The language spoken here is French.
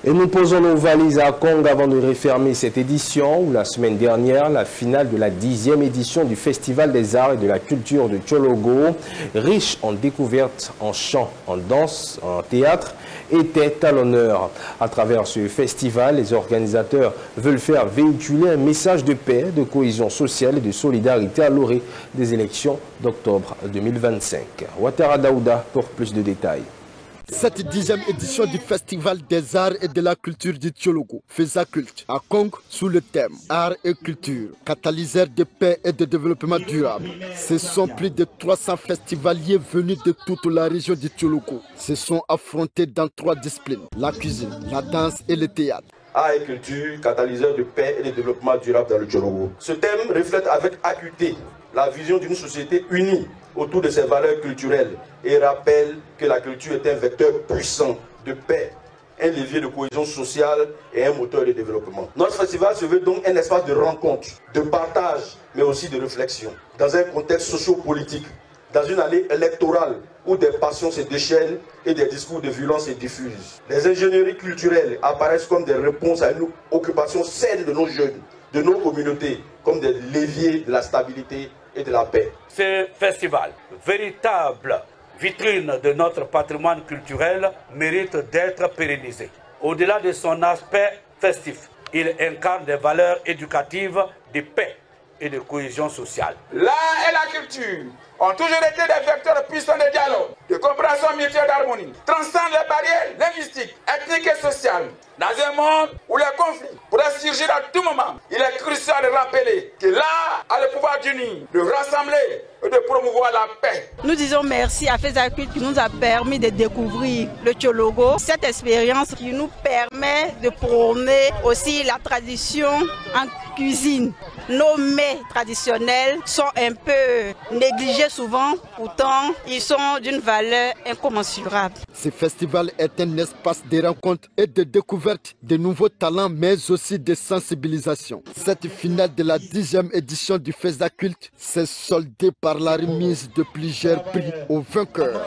Et nous posons nos valises à Kong avant de refermer cette édition où la semaine dernière, la finale de la 10e édition du Festival des Arts et de la Culture de Tchologo, riche en découvertes, en chant, en danse, en théâtre, était à l'honneur. À travers ce festival, les organisateurs veulent faire véhiculer un message de paix, de cohésion sociale et de solidarité à l'orée des élections d'octobre 2025. Ouattara Daouda pour plus de détails. Cette 10e édition du Festival des Arts et de la Culture du Tchologo, FESACULT, à Kong sous le thème Arts et Culture, catalyseur de paix et de développement durable. Ce sont plus de 300 festivaliers venus de toute la région du Tchologo. Se sont affrontés dans 3 disciplines, la cuisine, la danse et le théâtre. Art et culture, catalyseur de paix et de développement durable dans le Tchologo. Ce thème reflète avec acuité la vision d'une société unie autour de ses valeurs culturelles et rappelle que la culture est un vecteur puissant de paix, un levier de cohésion sociale et un moteur de développement. Notre festival se veut donc un espace de rencontre, de partage, mais aussi de réflexion. Dans un contexte socio-politique, dans une année électorale où des passions se déchaînent et des discours de violence se diffusent. Les ingénieries culturelles apparaissent comme des réponses à une occupation saine de nos jeunes, de nos communautés, comme des leviers de la stabilité et de la paix. Ce festival, véritable vitrine de notre patrimoine culturel, mérite d'être pérennisé. Au-delà de son aspect festif, il incarne des valeurs éducatives de paix et de cohésion sociale. L'art et la culture ont toujours été des vecteurs puissants de dialogue, de compréhension mutuelle d'harmonie, transcendent les barrières linguistiques, ethniques et sociales. Dans un monde où les conflits pourraient surgir à tout moment, il est crucial de rappeler que l'art a le pouvoir d'unir, de rassembler et de promouvoir la paix. Nous disons merci à FESACULT qui nous a permis de découvrir le Tchologo, cette expérience qui nous permet de prôner aussi la tradition en cuisine. Nos mets traditionnels sont un peu négligés souvent, pourtant ils sont d'une valeur incommensurable. Ce festival est un espace de rencontre et de découverte de nouveaux talents, mais aussi de sensibilisation. Cette finale de la 10e édition du FESACULT s'est soldée par la remise de plusieurs prix aux vainqueurs.